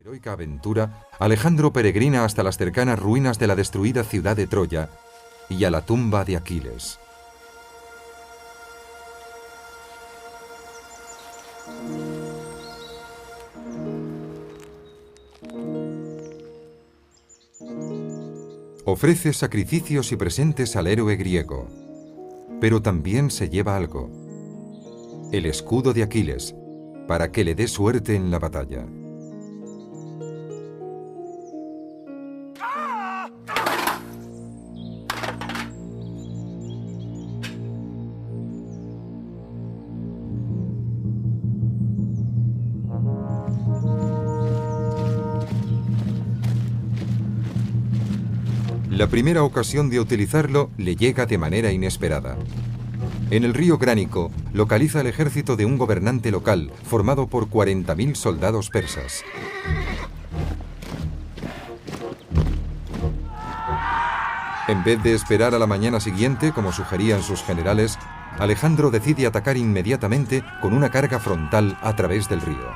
Heroica aventura, Alejandro peregrina hasta las cercanas ruinas de la destruida ciudad de Troya y a la tumba de Aquiles. Ofrece sacrificios y presentes al héroe griego, pero también se lleva algo: el escudo de Aquiles, para que le dé suerte en la batalla. La primera ocasión de utilizarlo le llega de manera inesperada. En el río Gránico localiza el ejército de un gobernante local formado por 40.000 soldados persas. En vez de esperar a la mañana siguiente, como sugerían sus generales, Alejandro decide atacar inmediatamente con una carga frontal a través del río.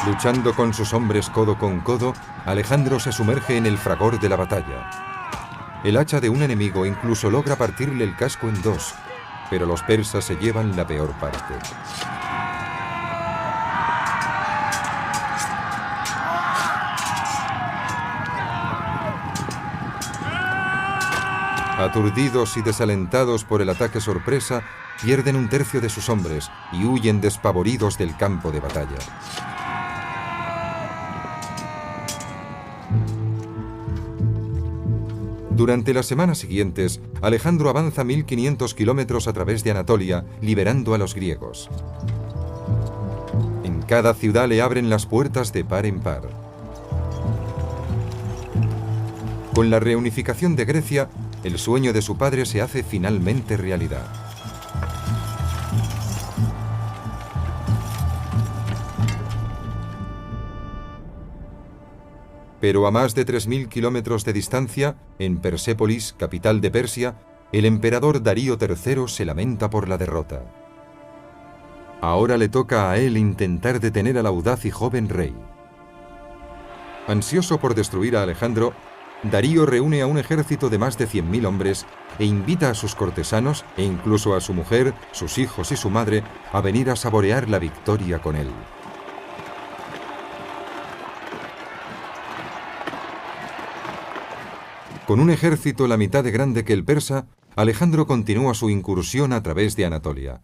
Luchando con sus hombres codo con codo, Alejandro se sumerge en el fragor de la batalla. El hacha de un enemigo incluso logra partirle el casco en dos, pero los persas se llevan la peor parte. Aturdidos y desalentados por el ataque sorpresa, pierden un tercio de sus hombres y huyen despavoridos del campo de batalla. Durante las semanas siguientes, Alejandro avanza 1500 kilómetros a través de Anatolia, liberando a los griegos. En cada ciudad le abren las puertas de par en par. Con la reunificación de Grecia, el sueño de su padre se hace finalmente realidad. Pero a más de 3000 kilómetros de distancia, en Persépolis, capital de Persia, el emperador Darío III se lamenta por la derrota. Ahora le toca a él intentar detener al audaz y joven rey. Ansioso por destruir a Alejandro, Darío reúne a un ejército de más de 100.000 hombres e invita a sus cortesanos e incluso a su mujer, sus hijos y su madre a venir a saborear la victoria con él. Con un ejército la mitad de grande que el persa, Alejandro continúa su incursión a través de Anatolia.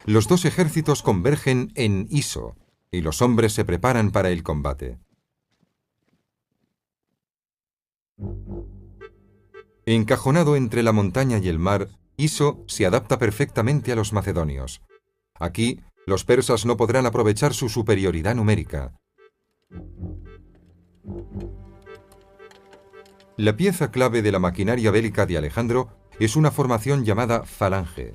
Los dos ejércitos convergen en Iso, y los hombres se preparan para el combate. Encajonado entre la montaña y el mar, Iso se adapta perfectamente a los macedonios. Aquí, los persas no podrán aprovechar su superioridad numérica. La pieza clave de la maquinaria bélica de Alejandro es una formación llamada falange.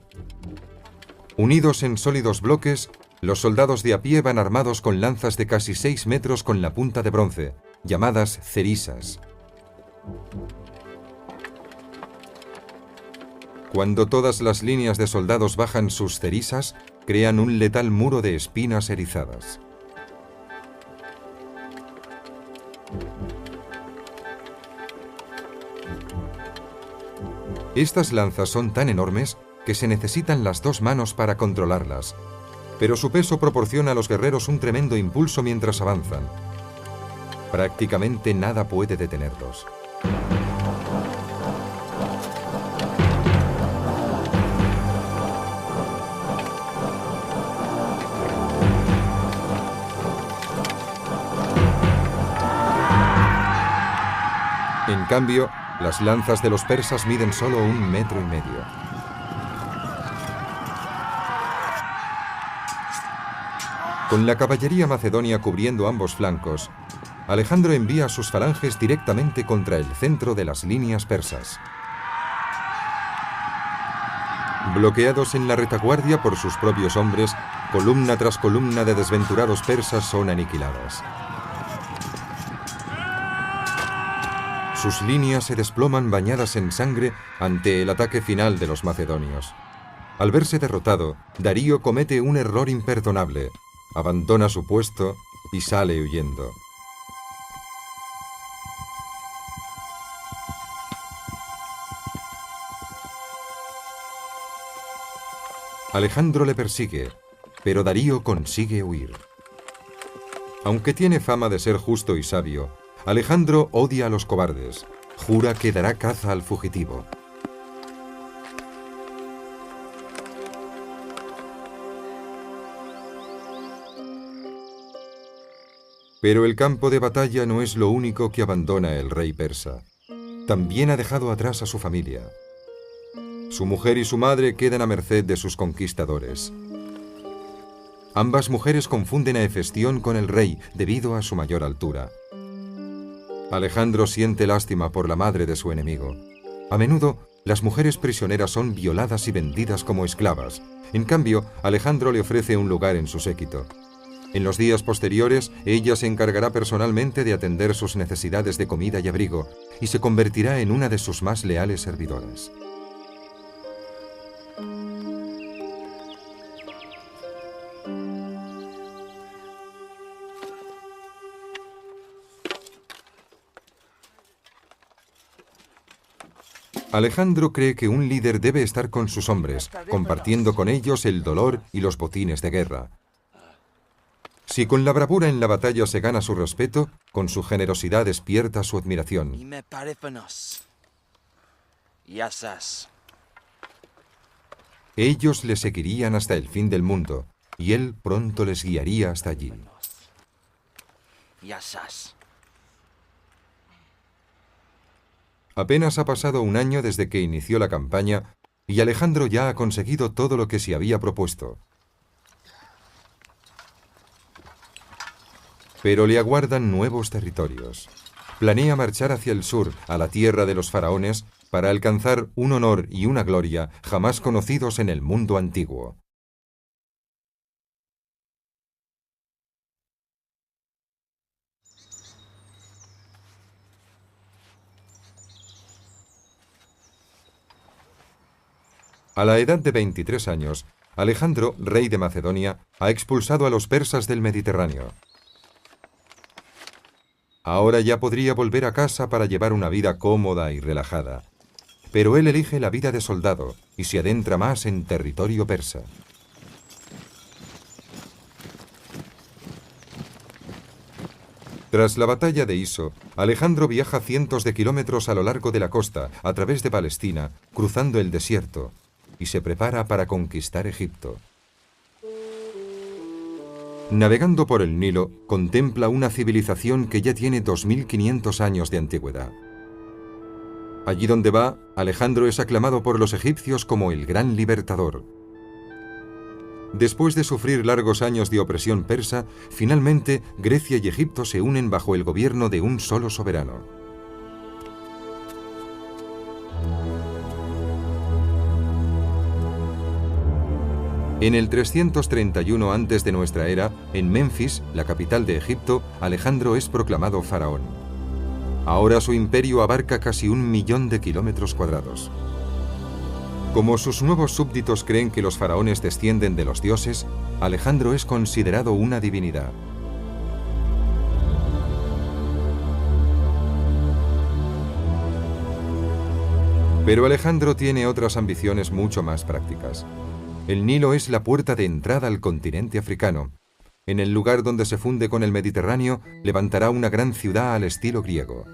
Unidos en sólidos bloques, los soldados de a pie van armados con lanzas de casi 6 metros con la punta de bronce, llamadas cerisas. Cuando todas las líneas de soldados bajan sus cerisas, crean un letal muro de espinas erizadas. Estas lanzas son tan enormes que se necesitan las dos manos para controlarlas, pero su peso proporciona a los guerreros un tremendo impulso mientras avanzan. Prácticamente nada puede detenerlos. En cambio, las lanzas de los persas miden solo 1,5 metros. Con la caballería macedonia cubriendo ambos flancos, Alejandro envía sus falanges directamente contra el centro de las líneas persas. Bloqueados en la retaguardia por sus propios hombres, columna tras columna de desventurados persas son aniquiladas. Sus líneas se desploman bañadas en sangre ante el ataque final de los macedonios. Al verse derrotado, Darío comete un error imperdonable, abandona su puesto y sale huyendo. Alejandro le persigue, pero Darío consigue huir. Aunque tiene fama de ser justo y sabio, Alejandro odia a los cobardes, jura que dará caza al fugitivo. Pero el campo de batalla no es lo único que abandona el rey persa. También ha dejado atrás a su familia. Su mujer y su madre quedan a merced de sus conquistadores. Ambas mujeres confunden a Hefestión con el rey debido a su mayor altura. Alejandro siente lástima por la madre de su enemigo. A menudo, las mujeres prisioneras son violadas y vendidas como esclavas. En cambio, Alejandro le ofrece un lugar en su séquito. En los días posteriores, ella se encargará personalmente de atender sus necesidades de comida y abrigo, y se convertirá en una de sus más leales servidoras. Alejandro cree que un líder debe estar con sus hombres, compartiendo con ellos el dolor y los botines de guerra. Si con la bravura en la batalla se gana su respeto, con su generosidad despierta su admiración. Ellos le seguirían hasta el fin del mundo, y él pronto les guiaría hasta allí. Apenas ha pasado un año desde que inició la campaña, y Alejandro ya ha conseguido todo lo que se había propuesto. Pero le aguardan nuevos territorios. Planea marchar hacia el sur, a la tierra de los faraones, para alcanzar un honor y una gloria jamás conocidos en el mundo antiguo. A la edad de 23 años, Alejandro, rey de Macedonia, ha expulsado a los persas del Mediterráneo. Ahora ya podría volver a casa para llevar una vida cómoda y relajada. Pero él elige la vida de soldado y se adentra más en territorio persa. Tras la batalla de Iso, Alejandro viaja cientos de kilómetros a lo largo de la costa, a través de Palestina, cruzando el desierto, y se prepara para conquistar Egipto. Navegando por el Nilo, contempla una civilización que ya tiene 2500 años de antigüedad. Allí donde va, Alejandro es aclamado por los egipcios como el gran libertador. Después de sufrir largos años de opresión persa, finalmente Grecia y Egipto se unen bajo el gobierno de un solo soberano. En el 331 antes de nuestra era, en Menfis, la capital de Egipto, Alejandro es proclamado faraón. Ahora su imperio abarca casi 1 millón de kilómetros cuadrados. Como sus nuevos súbditos creen que los faraones descienden de los dioses, Alejandro es considerado una divinidad. Pero Alejandro tiene otras ambiciones mucho más prácticas. El Nilo es la puerta de entrada al continente africano. En el lugar donde se funde con el Mediterráneo, levantará una gran ciudad al estilo griego.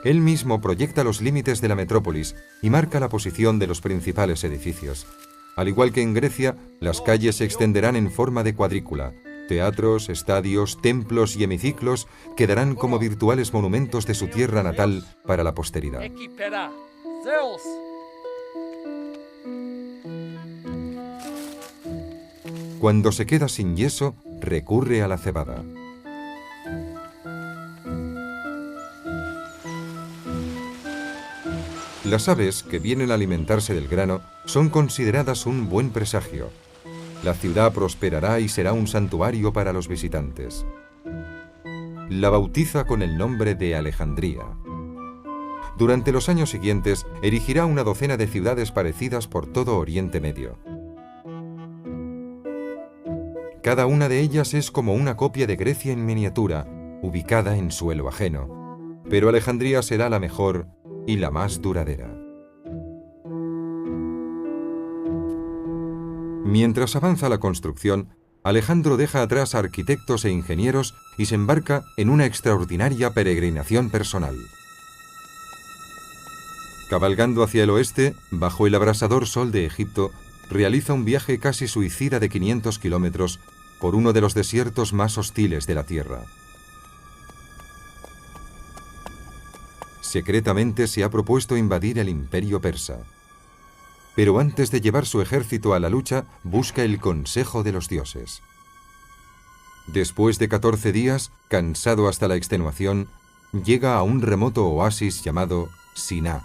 Él mismo proyecta los límites de la metrópolis y marca la posición de los principales edificios. Al igual que en Grecia, las calles se extenderán en forma de cuadrícula. Teatros, estadios, templos y hemiciclos quedarán como virtuales monumentos de su tierra natal para la posteridad. Cuando se queda sin yeso, recurre a la cebada. Las aves, que vienen a alimentarse del grano, son consideradas un buen presagio. La ciudad prosperará y será un santuario para los visitantes. La bautiza con el nombre de Alejandría. Durante los años siguientes, erigirá una docena de ciudades parecidas por todo Oriente Medio. Cada una de ellas es como una copia de Grecia en miniatura, ubicada en suelo ajeno. Pero Alejandría será la mejor y la más duradera. Mientras avanza la construcción, Alejandro deja atrás a arquitectos e ingenieros y se embarca en una extraordinaria peregrinación personal. Cabalgando hacia el oeste, bajo el abrasador sol de Egipto, realiza un viaje casi suicida de 500 kilómetros por uno de los desiertos más hostiles de la Tierra. Secretamente se ha propuesto invadir el imperio persa. Pero antes de llevar su ejército a la lucha, busca el consejo de los dioses. Después de 14 días, cansado hasta la extenuación, llega a un remoto oasis llamado Siná.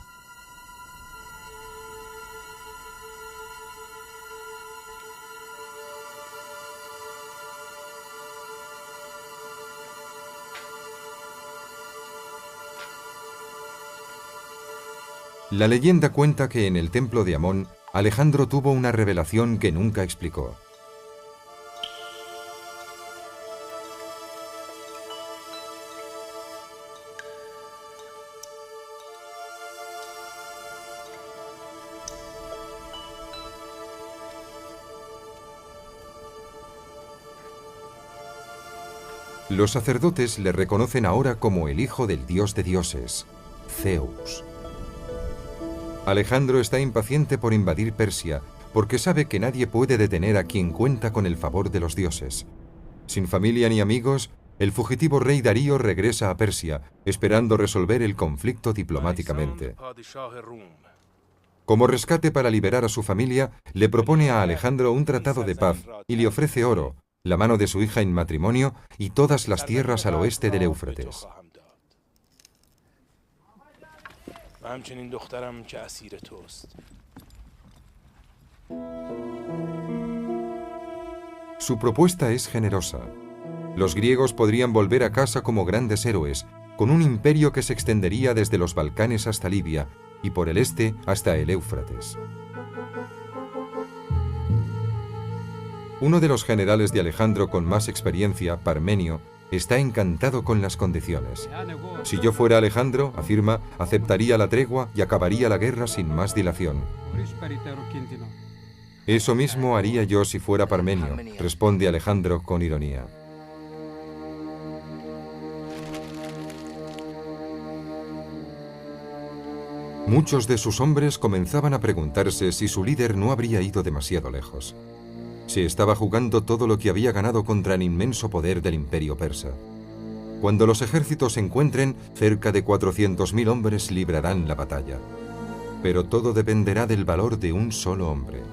La leyenda cuenta que en el templo de Amón, Alejandro tuvo una revelación que nunca explicó. Los sacerdotes le reconocen ahora como el hijo del dios de dioses, Zeus. Alejandro está impaciente por invadir Persia, porque sabe que nadie puede detener a quien cuenta con el favor de los dioses. Sin familia ni amigos, el fugitivo rey Darío regresa a Persia, esperando resolver el conflicto diplomáticamente. Como rescate para liberar a su familia, le propone a Alejandro un tratado de paz y le ofrece oro, la mano de su hija en matrimonio y todas las tierras al oeste del Éufrates. Su propuesta es generosa. Los griegos podrían volver a casa como grandes héroes, con un imperio que se extendería desde los Balcanes hasta Libia y por el este hasta el Éufrates. Uno de los generales de Alejandro con más experiencia, Parmenio, está encantado con las condiciones. Si yo fuera Alejandro, afirma, aceptaría la tregua y acabaría la guerra sin más dilación. Eso mismo haría yo si fuera Parmenio, responde Alejandro con ironía. Muchos de sus hombres comenzaban a preguntarse si su líder no habría ido demasiado lejos. Se estaba jugando todo lo que había ganado contra el inmenso poder del imperio persa. Cuando los ejércitos se encuentren, cerca de 400.000 hombres librarán la batalla. Pero todo dependerá del valor de un solo hombre.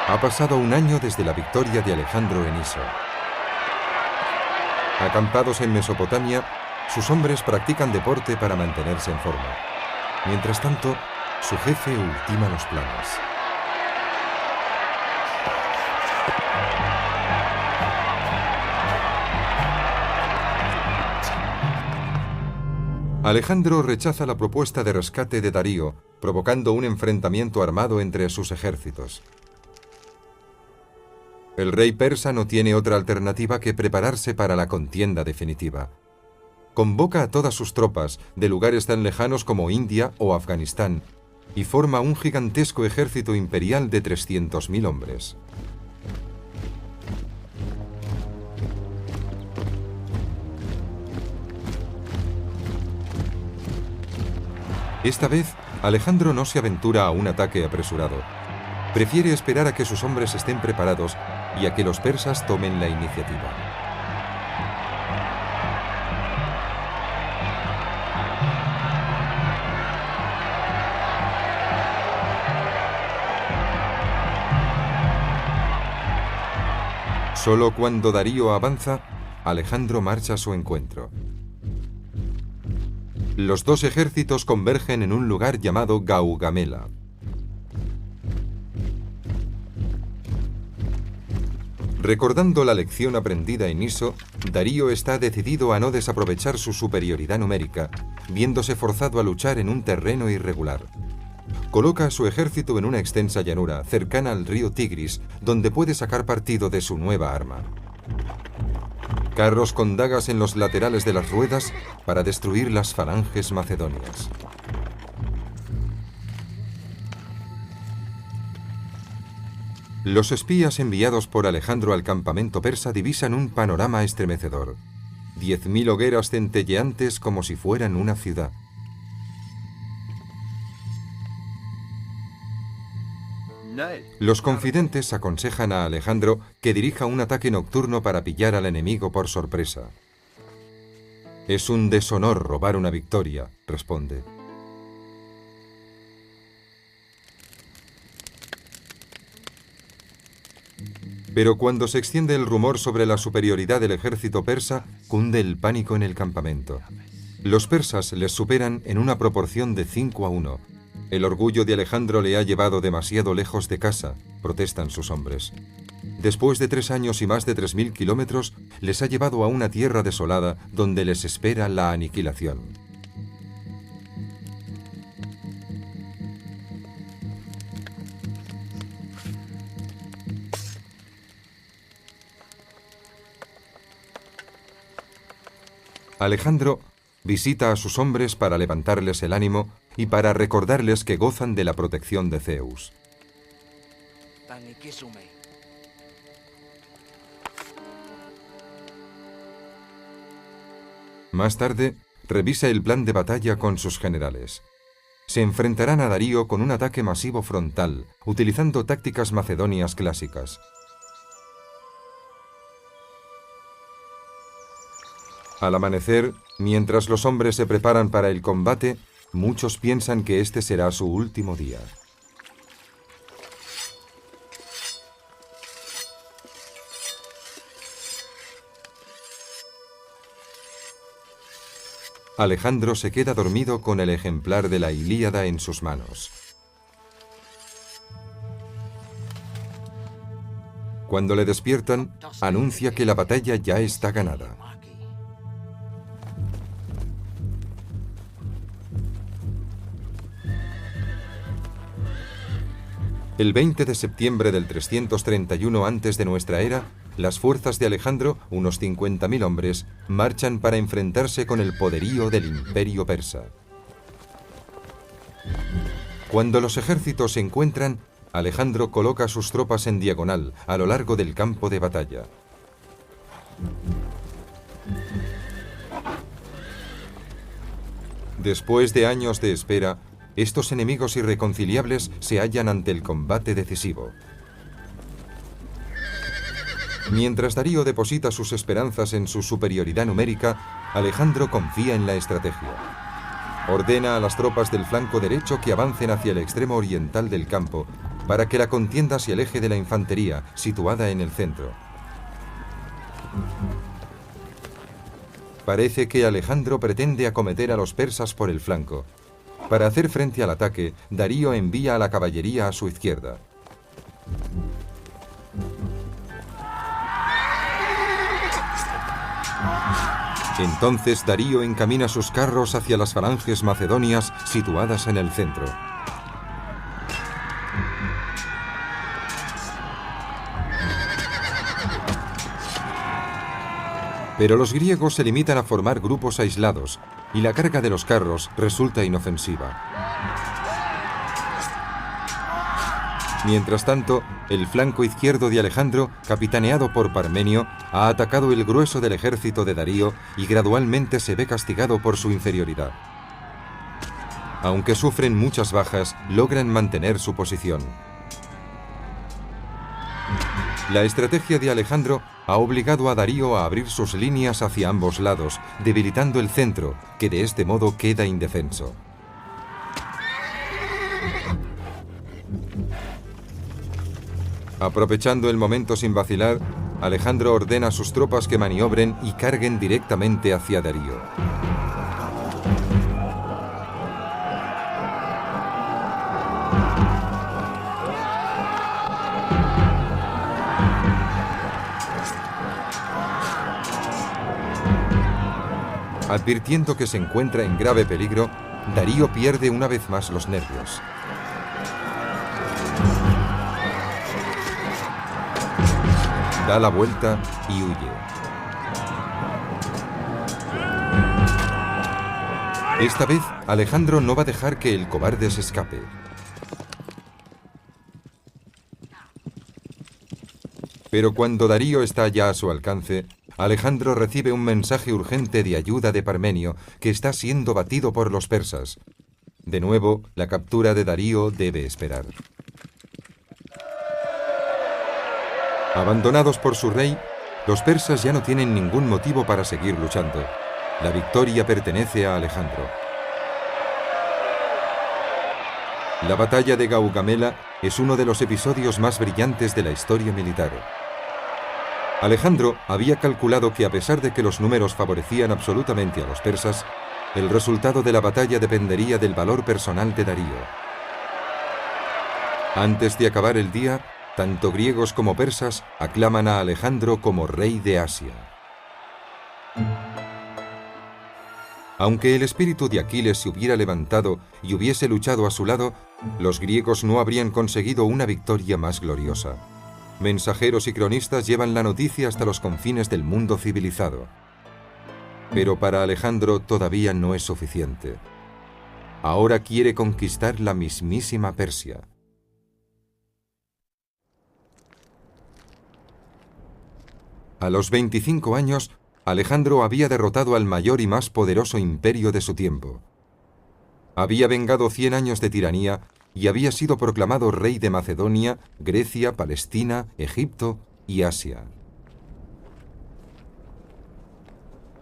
Ha pasado un año desde la victoria de Alejandro en Iso. Acampados en Mesopotamia, sus hombres practican deporte para mantenerse en forma. Mientras tanto, su jefe ultima los planes. Alejandro rechaza la propuesta de rescate de Darío, provocando un enfrentamiento armado entre sus ejércitos. El rey persa no tiene otra alternativa que prepararse para la contienda definitiva. Convoca a todas sus tropas, de lugares tan lejanos como India o Afganistán, y forma un gigantesco ejército imperial de 300.000 hombres. Esta vez, Alejandro no se aventura a un ataque apresurado. Prefiere esperar a que sus hombres estén preparados y a que los persas tomen la iniciativa. Solo cuando Darío avanza, Alejandro marcha a su encuentro. Los dos ejércitos convergen en un lugar llamado Gaugamela. Recordando la lección aprendida en Iso, Darío está decidido a no desaprovechar su superioridad numérica, viéndose forzado a luchar en un terreno irregular. Coloca a su ejército en una extensa llanura cercana al río Tigris, donde puede sacar partido de su nueva arma. Carros con dagas en los laterales de las ruedas para destruir las falanges macedonias. Los espías enviados por Alejandro al campamento persa divisan un panorama estremecedor. 10.000 hogueras centelleantes como si fueran una ciudad. Los confidentes aconsejan a Alejandro que dirija un ataque nocturno para pillar al enemigo por sorpresa. Es un deshonor robar una victoria, responde. Pero cuando se extiende el rumor sobre la superioridad del ejército persa, cunde el pánico en el campamento. Los persas les superan en una proporción de 5-1. El orgullo de Alejandro le ha llevado demasiado lejos de casa, protestan sus hombres. Después de 3 años y más de 3.000 kilómetros, les ha llevado a una tierra desolada donde les espera la aniquilación. Alejandro visita a sus hombres para levantarles el ánimo y para recordarles que gozan de la protección de Zeus. Más tarde, revisa el plan de batalla con sus generales. Se enfrentarán a Darío con un ataque masivo frontal, utilizando tácticas macedonias clásicas. Al amanecer, mientras los hombres se preparan para el combate, muchos piensan que este será su último día. Alejandro se queda dormido con el ejemplar de la Ilíada en sus manos. Cuando le despiertan, anuncia que la batalla ya está ganada. El 20 de septiembre del 331 antes de nuestra era, las fuerzas de Alejandro, unos 50.000 hombres, marchan para enfrentarse con el poderío del imperio persa. Cuando los ejércitos se encuentran, Alejandro coloca sus tropas en diagonal a lo largo del campo de batalla. Después de años de espera, estos enemigos irreconciliables se hallan ante el combate decisivo. Mientras Darío deposita sus esperanzas en su superioridad numérica, Alejandro confía en la estrategia. Ordena a las tropas del flanco derecho que avancen hacia el extremo oriental del campo, para que la contienda se aleje de la infantería, situada en el centro. Parece que Alejandro pretende acometer a los persas por el flanco. Para hacer frente al ataque, Darío envía a la caballería a su izquierda. Entonces Darío encamina sus carros hacia las falanges macedonias situadas en el centro. Pero los griegos se limitan a formar grupos aislados, y la carga de los carros resulta inofensiva. Mientras tanto, el flanco izquierdo de Alejandro, capitaneado por Parmenio, ha atacado el grueso del ejército de Darío y gradualmente se ve castigado por su inferioridad. Aunque sufren muchas bajas, logran mantener su posición. La estrategia de Alejandro ha obligado a Darío a abrir sus líneas hacia ambos lados, debilitando el centro, que de este modo queda indefenso. Aprovechando el momento sin vacilar, Alejandro ordena a sus tropas que maniobren y carguen directamente hacia Darío. Advirtiendo que se encuentra en grave peligro, Darío pierde una vez más los nervios. Da la vuelta y huye. Esta vez, Alejandro no va a dejar que el cobarde se escape. Pero cuando Darío está ya a su alcance, Alejandro recibe un mensaje urgente de ayuda de Parmenio, que está siendo batido por los persas. De nuevo, la captura de Darío debe esperar. Abandonados por su rey, los persas ya no tienen ningún motivo para seguir luchando. La victoria pertenece a Alejandro. La batalla de Gaugamela es uno de los episodios más brillantes de la historia militar. Alejandro había calculado que a pesar de que los números favorecían absolutamente a los persas, el resultado de la batalla dependería del valor personal de Darío. Antes de acabar el día, tanto griegos como persas aclaman a Alejandro como rey de Asia. Aunque el espíritu de Aquiles se hubiera levantado y hubiese luchado a su lado, los griegos no habrían conseguido una victoria más gloriosa. Mensajeros y cronistas llevan la noticia hasta los confines del mundo civilizado. Pero para Alejandro todavía no es suficiente. Ahora quiere conquistar la mismísima Persia. A los 25 años, Alejandro había derrotado al mayor y más poderoso imperio de su tiempo. Había vengado 100 años de tiranía y había sido proclamado rey de Macedonia, Grecia, Palestina, Egipto y Asia.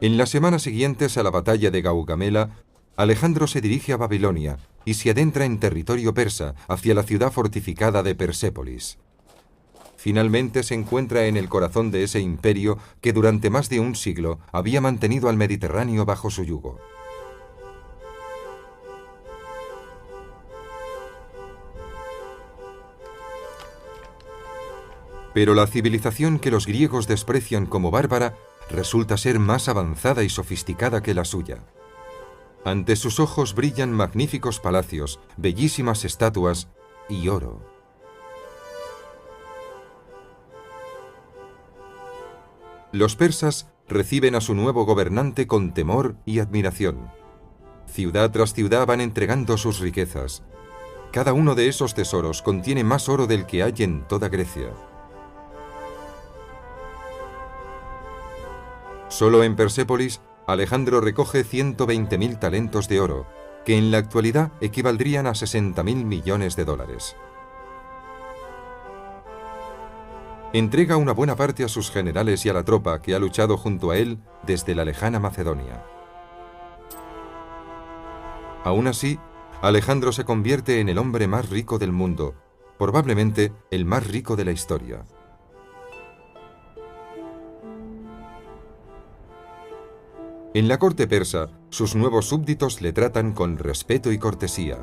En las semanas siguientes a la batalla de Gaugamela, Alejandro se dirige a Babilonia y se adentra en territorio persa hacia la ciudad fortificada de Persépolis. Finalmente se encuentra en el corazón de ese imperio que durante más de un siglo había mantenido al Mediterráneo bajo su yugo. Pero la civilización que los griegos desprecian como bárbara resulta ser más avanzada y sofisticada que la suya. Ante sus ojos brillan magníficos palacios, bellísimas estatuas y oro. Los persas reciben a su nuevo gobernante con temor y admiración. Ciudad tras ciudad van entregando sus riquezas. Cada uno de esos tesoros contiene más oro del que hay en toda Grecia. Solo en Persépolis, Alejandro recoge 120.000 talentos de oro, que en la actualidad equivaldrían a 60.000 millones de dólares. Entrega una buena parte a sus generales y a la tropa que ha luchado junto a él desde la lejana Macedonia. Aún así, Alejandro se convierte en el hombre más rico del mundo, probablemente el más rico de la historia. En la corte persa, sus nuevos súbditos le tratan con respeto y cortesía.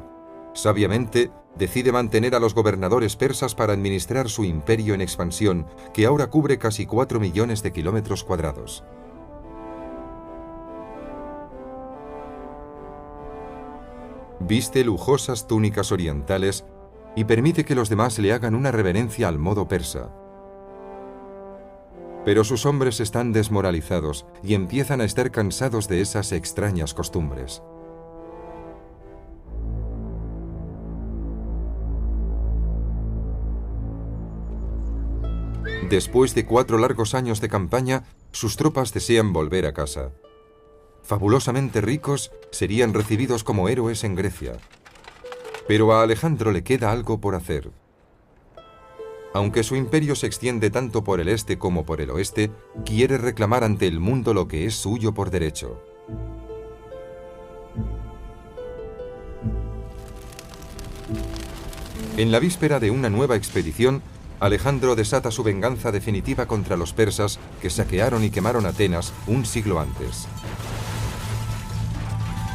Sabiamente, decide mantener a los gobernadores persas para administrar su imperio en expansión, que ahora cubre casi 4 millones de kilómetros cuadrados. Viste lujosas túnicas orientales y permite que los demás le hagan una reverencia al modo persa. Pero sus hombres están desmoralizados y empiezan a estar cansados de esas extrañas costumbres. Después de 4 largos años de campaña, sus tropas desean volver a casa. Fabulosamente ricos, serían recibidos como héroes en Grecia. Pero a Alejandro le queda algo por hacer. Aunque su imperio se extiende tanto por el este como por el oeste, quiere reclamar ante el mundo lo que es suyo por derecho. En la víspera de una nueva expedición, Alejandro desata su venganza definitiva contra los persas que saquearon y quemaron Atenas un siglo antes.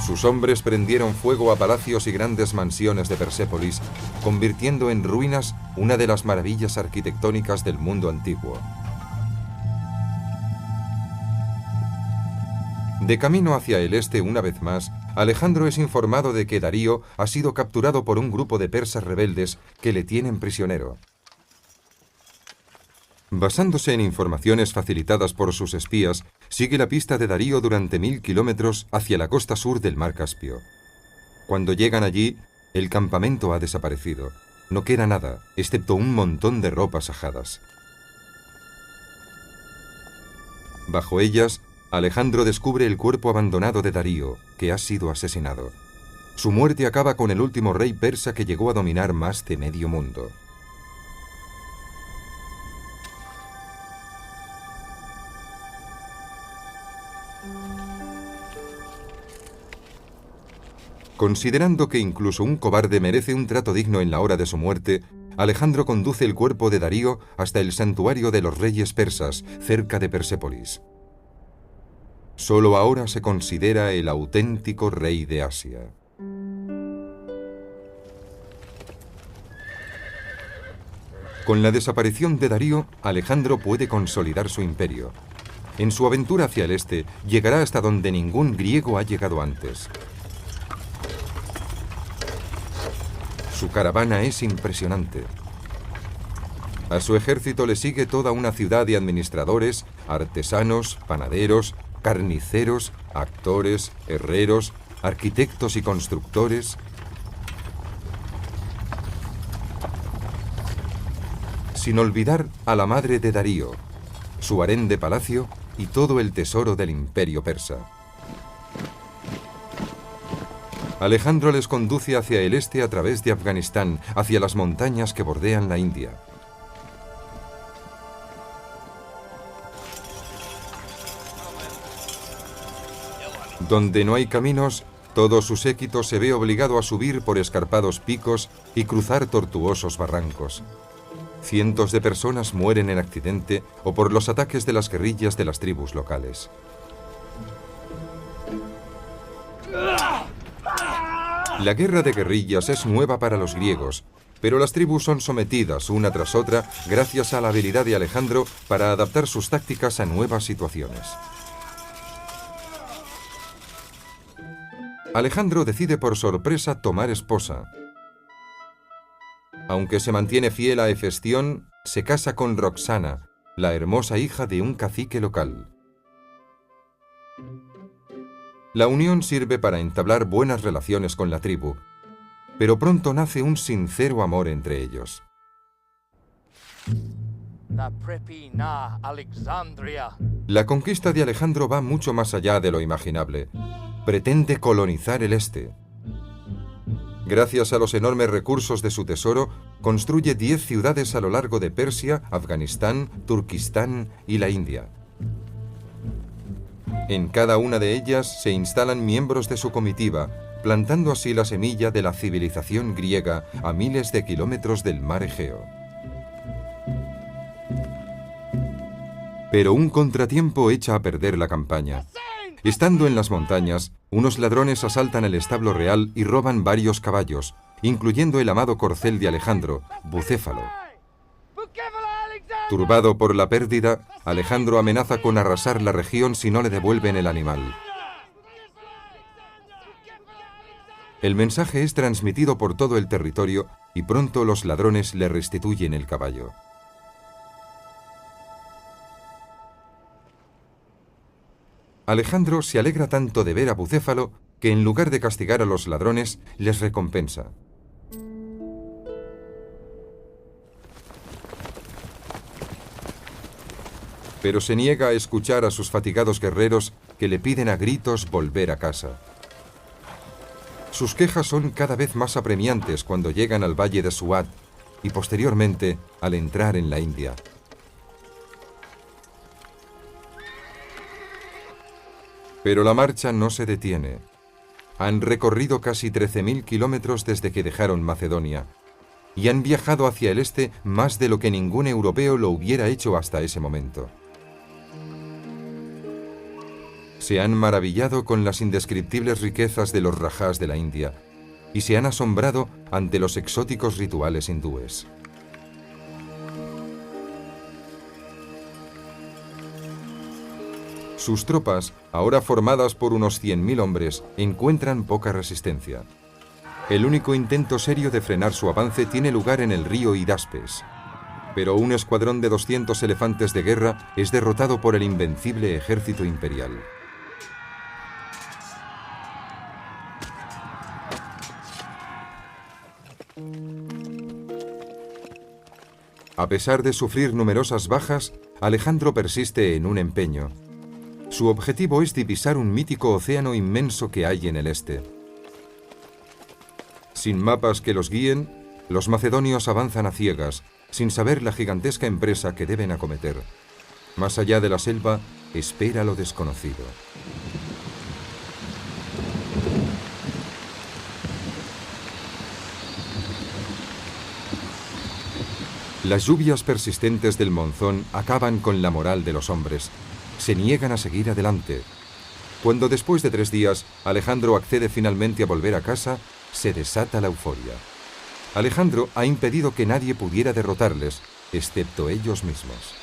Sus hombres prendieron fuego a palacios y grandes mansiones de Persépolis, convirtiendo en ruinas una de las maravillas arquitectónicas del mundo antiguo. De camino hacia el este una vez más, Alejandro es informado de que Darío ha sido capturado por un grupo de persas rebeldes que le tienen prisionero. Basándose en informaciones facilitadas por sus espías, sigue la pista de Darío durante 1000 kilómetros hacia la costa sur del mar Caspio. Cuando llegan allí, el campamento ha desaparecido. No queda nada, excepto un montón de ropas ajadas. Bajo ellas, Alejandro descubre el cuerpo abandonado de Darío, que ha sido asesinado. Su muerte acaba con el último rey persa que llegó a dominar más de medio mundo. Considerando que incluso un cobarde merece un trato digno en la hora de su muerte, Alejandro conduce el cuerpo de Darío hasta el santuario de los reyes persas, cerca de Persépolis. Solo ahora se considera el auténtico rey de Asia. Con la desaparición de Darío, Alejandro puede consolidar su imperio. En su aventura hacia el este, llegará hasta donde ningún griego ha llegado antes. Su caravana es impresionante. A su ejército le sigue toda una ciudad de administradores, artesanos, panaderos, carniceros, actores, herreros, arquitectos y constructores. Sin olvidar a la madre de Darío, su harén de palacio y todo el tesoro del imperio persa. Alejandro les conduce hacia el este a través de Afganistán, hacia las montañas que bordean la India. Donde no hay caminos, todo su séquito se ve obligado a subir por escarpados picos y cruzar tortuosos barrancos. Cientos de personas mueren en accidente o por los ataques de las guerrillas de las tribus locales. La guerra de guerrillas es nueva para los griegos, pero las tribus son sometidas una tras otra gracias a la habilidad de Alejandro para adaptar sus tácticas a nuevas situaciones. Alejandro decide por sorpresa tomar esposa. Aunque se mantiene fiel a Hefestión, se casa con Roxana, la hermosa hija de un cacique local. La unión sirve para entablar buenas relaciones con la tribu, pero pronto nace un sincero amor entre ellos. La conquista de Alejandro va mucho más allá de lo imaginable. Pretende colonizar el este. Gracias a los enormes recursos de su tesoro, construye 10 ciudades a lo largo de Persia, Afganistán, Turquistán y la India. En cada una de ellas se instalan miembros de su comitiva, plantando así la semilla de la civilización griega a miles de kilómetros del mar Egeo. Pero un contratiempo echa a perder la campaña. Estando en las montañas, unos ladrones asaltan el establo real y roban varios caballos, incluyendo el amado corcel de Alejandro, Bucéfalo. Turbado por la pérdida, Alejandro amenaza con arrasar la región si no le devuelven el animal. El mensaje es transmitido por todo el territorio y pronto los ladrones le restituyen el caballo. Alejandro se alegra tanto de ver a Bucéfalo que en lugar de castigar a los ladrones, les recompensa. Pero se niega a escuchar a sus fatigados guerreros que le piden a gritos volver a casa. Sus quejas son cada vez más apremiantes cuando llegan al valle de Suad y posteriormente al entrar en la India. Pero la marcha no se detiene. Han recorrido casi 13.000 kilómetros desde que dejaron Macedonia y han viajado hacia el este más de lo que ningún europeo lo hubiera hecho hasta ese momento. Se han maravillado con las indescriptibles riquezas de los rajás de la India y se han asombrado ante los exóticos rituales hindúes. Sus tropas, ahora formadas por unos 100.000 hombres, encuentran poca resistencia. El único intento serio de frenar su avance tiene lugar en el río Hidaspes. Pero un escuadrón de 200 elefantes de guerra es derrotado por el invencible ejército imperial. A pesar de sufrir numerosas bajas, Alejandro persiste en un empeño. Su objetivo es divisar un mítico océano inmenso que hay en el este. Sin mapas que los guíen, los macedonios avanzan a ciegas, sin saber la gigantesca empresa que deben acometer. Más allá de la selva, espera lo desconocido. Las lluvias persistentes del monzón acaban con la moral de los hombres. Se niegan a seguir adelante. Cuando después de 3 días Alejandro accede finalmente a volver a casa, se desata la euforia. Alejandro ha impedido que nadie pudiera derrotarles, excepto ellos mismos.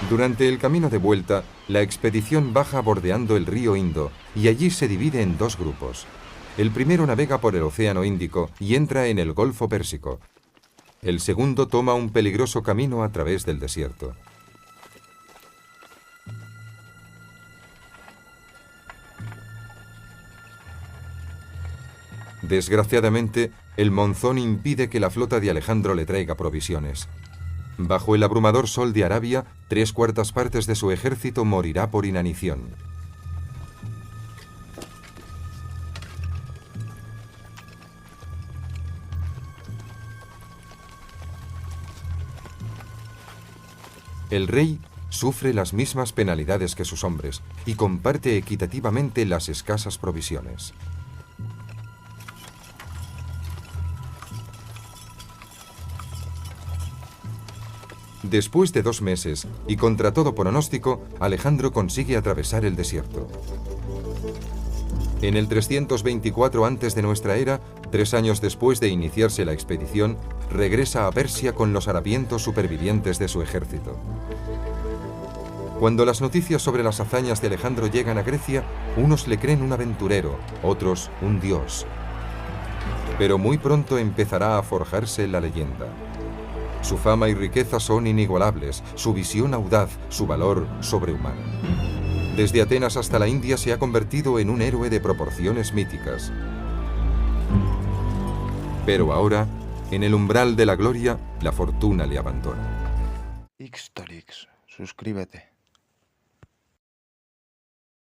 Durante el camino de vuelta, la expedición baja bordeando el río Indo y allí se divide en 2 grupos. El primero navega por el Océano Índico y entra en el Golfo Pérsico. El segundo toma un peligroso camino a través del desierto. Desgraciadamente, el monzón impide que la flota de Alejandro le traiga provisiones. Bajo el abrumador sol de Arabia, 3/4 partes de su ejército morirá por inanición. El rey sufre las mismas penalidades que sus hombres y comparte equitativamente las escasas provisiones. Después de 2 meses, y contra todo pronóstico, Alejandro consigue atravesar el desierto. En el 324 antes de nuestra era, 3 años después de iniciarse la expedición, regresa a Persia con los harapientos supervivientes de su ejército. Cuando las noticias sobre las hazañas de Alejandro llegan a Grecia, unos le creen un aventurero, otros un dios. Pero muy pronto empezará a forjarse la leyenda. Su fama y riqueza son inigualables, su visión audaz, su valor sobrehumano. Desde Atenas hasta la India se ha convertido en un héroe de proporciones míticas. Pero ahora, en el umbral de la gloria, la fortuna le abandona. Ixtorix, suscríbete.